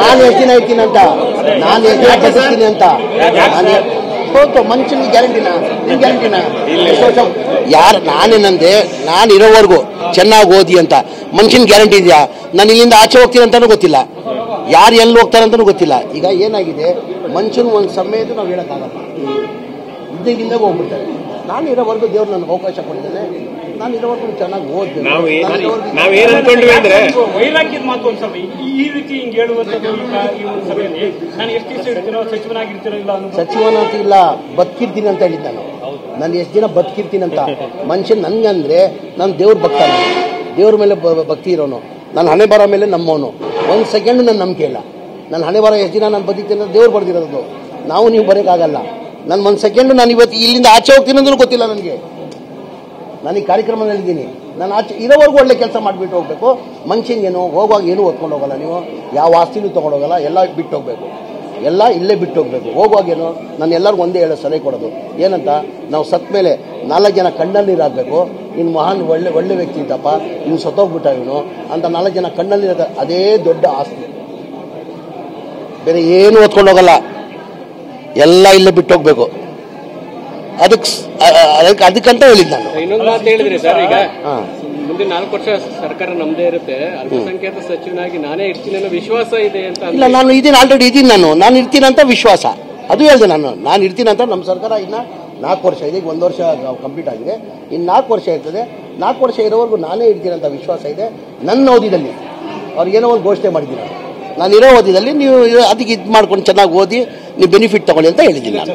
ನಾನು ಎಷ್ಟು ದಿನ ಇರ್ತೀನಿ ಅಂತ, ನಾನು ಎಷ್ಟು ದಿನ ಬದುಕ್ತೀನಿ ಅಂತ ಮನುಷ್ಯನಿಗೆ ಗ್ಯಾರಂಟಿನ ನಿನ್ ಗ್ಯಾರಂಟಿನ ಯಾರು ನಾನೇನಂದೆ, ನಾನು ಇರೋವರೆಗೂ ಚೆನ್ನಾಗಿ ಓದಿ ಅಂತ ಮನುಷ್ಯನ ಗ್ಯಾರಂಟಿ ಇದೆಯಾ? ನಾನು ಇಲ್ಲಿಂದ ಆಚೆ ಹೋಗ್ತೀನಿ ಅಂತಾನೂ ಗೊತ್ತಿಲ್ಲ, ಯಾರು ಎಲ್ಲಿ ಹೋಗ್ತಾರೆ ಅಂತಾನೂ ಗೊತ್ತಿಲ್ಲ. ಈಗ ಏನಾಗಿದೆ, ಮನುಷ್ಯನ ಒಂದು ಸಮಯದ್ದು ನಾವು ಹೇಳೋಕ್ಕಾಗಲ್ಲ, ಇದ್ದಾಗ ಹೋಗ್ಬಿಡ್ತಾರೆ. ನಾನು ಇರೋವರೆಗೂ ದೇವ್ರು ನನಗೆ ಅವಕಾಶ ಕೊಟ್ಟಿದ್ದೇನೆ, ನಾನು ಇರೋವರೆಗೂ ಚೆನ್ನಾಗಿ ಓದ್ತೀನಿ. ನಾವೇನು ಅನ್ಕೊಂಡ್ವಿ ಅಂದ್ರೆ ವೈರಾಗ್ಯದ ಮಾತು ಒಂದ್ಸಲ ಈ ರೀತಿ ಹಿಂಗೆ ಹೇಳುವಂಥದ್ದು ಸಭೆಯಲ್ಲಿ ನಾನು ಎಷ್ಟು ದಿವಸ ಇರ್ತೀನೋ ಸಚಿವನಾಗಿರ್ತೀರೋ ಇಲ್ಲ ಸಚಿವನಂತ ಇಲ್ಲ, ಬದುಕಿರ್ತೀನಿ ಅಂತ ಹೇಳಿದ್ದೆ ನಾನು ಎಷ್ಟು ದಿನ ಬದುಕಿರ್ತೀನಿ ಅಂತ. ಮನುಷ್ಯನ್ ನನ್ಗಂದ್ರೆ ನಾನು ದೇವ್ರ ಭಕ್ತ, ದೇವ್ರ ಮೇಲೆ ಭಕ್ತಿ ಇರೋನು, ನಾನು ಹಣೆ ಬರೋ ಮೇಲೆ ನಮ್ಮವನು. ಒಂದು ಸೆಕೆಂಡ್ ನನ್ನ ನಂಬಿಕೆ ಇಲ್ಲ. ನನ್ನ ಹಣೆ ಬರೋ ಎಷ್ಟು ದಿನ ನಾನು ಬದುಕ್ತೀನಿ ಅಂತ ದೇವ್ರು ಬರೆದಿರೋದು, ನಾವು ನೀವು ಬರೋಕ್ಕಾಗಲ್ಲ. ನಾನು ಒಂದು ಸೆಕೆಂಡ್ ನಾನು ಇವತ್ತು ಇಲ್ಲಿಂದ ಆಚೆ ಹೋಗ್ತೀನಿ ಅಂದ್ರೂ ಗೊತ್ತಿಲ್ಲ ನನಗೆ. ನಾನು ಈ ಕಾರ್ಯಕ್ರಮದಲ್ಲಿದ್ದೀನಿ, ನಾನು ಆಚೆ ಇರೋವರೆಗೂ ಒಳ್ಳೆ ಕೆಲಸ ಮಾಡಿಬಿಟ್ಟು ಹೋಗ್ಬೇಕು. ಮನುಷ್ಯನಿಗೇನು ಹೋಗುವಾಗ ಏನೂ ಓದ್ಕೊಂಡು ಹೋಗಲ್ಲ, ನೀವು ಯಾವ ಆಸ್ತಿನೂ ತೊಗೊಂಡೋಗಲ್ಲ, ಎಲ್ಲ ಬಿಟ್ಟು ಹೋಗ್ಬೇಕು, ಎಲ್ಲ ಇಲ್ಲೇ ಬಿಟ್ಟು ಹೋಗ್ಬೇಕು. ಹೋಗುವಾಗೇನು ನಾನು ಎಲ್ಲರಿಗೂ ಒಂದೇ ಹೇಳೋ ಸಲಹೆ ಕೊಡೋದು ಏನಂತ, ನಾವು ಸತ್ತ ಮೇಲೆ 4 ಜನ ಕಣ್ಣಲ್ಲಿ ನೀರಾಗಬೇಕು. ಇನ್ನು ಮಹಾನ್ ಒಳ್ಳೆ ವ್ಯಕ್ತಿ ಇದ್ದಪ್ಪ, ಇನ್ನು ಸತ್ತೋಗ್ಬಿಟ್ಟ ಇವನು ಅಂತ 4 ಜನ ಕಣ್ಣಲ್ಲಿ ಇರೋದು, ಅದೇ ದೊಡ್ಡ ಆಸ್ತಿ. ಬೇರೆ ಏನು ಓದ್ಕೊಂಡು ಹೋಗಲ್ಲ, ಎಲ್ಲ ಇಲ್ಲೇ ಬಿಟ್ಟು ಹೋಗ್ಬೇಕು. ಅದಕ್ಕಂತ ಹೇಳಿದ್ದು ನಾನು. ಇನ್ನೊಂದು ಮಾತು ಹೇಳಿದ್ರಿ ಸರ್, ಈಗ ಮುಂದಿನ 4 ವರ್ಷ ಸರ್ಕಾರ ನಮ್ದೇ ಇರುತ್ತೆ, ಅಲ್ಪಸಂಖ್ಯಾತ ಸಚಿವನಾಗಿ ನಾನೇ ಇರ್ತೀನಿ ಅನ್ನೋ ವಿಶ್ವಾಸ ಇದೆ ಅಂತ. ಇಲ್ಲ, ನಾನು ಇದೀನಿ, ಆಲ್ರೆಡಿ ಇದೀನಿ, ನಾನು ಇರ್ತೀನಿ ಅಂತ ವಿಶ್ವಾಸ, ಅದು ಹೇಳಿದೆ ನಾನು ಇರ್ತೀನಿ ಅಂತ. ನಮ್ಮ ಸರ್ಕಾರ ಇನ್ನು 4 ವರ್ಷ ಇದೆ, ಈಗ 1 ವರ್ಷ ಕಂಪ್ಲೀಟ್ ಆಗಿದೆ, ಇನ್ನು 4 ವರ್ಷ ಇರ್ತದೆ. 4 ವರ್ಷ ಇರೋವರೆಗೂ ನಾನೇ ಇರ್ತೀನಿ ಅಂತ ವಿಶ್ವಾಸ ಇದೆ. ನನ್ನ ಓದಿದಲ್ಲಿ ಅವ್ರಿಗೇನೋ ಒಂದು ಘೋಷಣೆ ಮಾಡಿದ್ದೀನಿ, ನಾನು ಇರೋ ಓದಿದಲ್ಲಿ ನೀವು ಅದಕ್ಕೆ ಇದು ಮಾಡ್ಕೊಂಡು ಚೆನ್ನಾಗಿ ಓದಿ ನೀವು ಬೆನಿಫಿಟ್ ತಗೊಳ್ಳಿ ಅಂತ ಹೇಳಿದ್ದೀನಿ ನಾನು.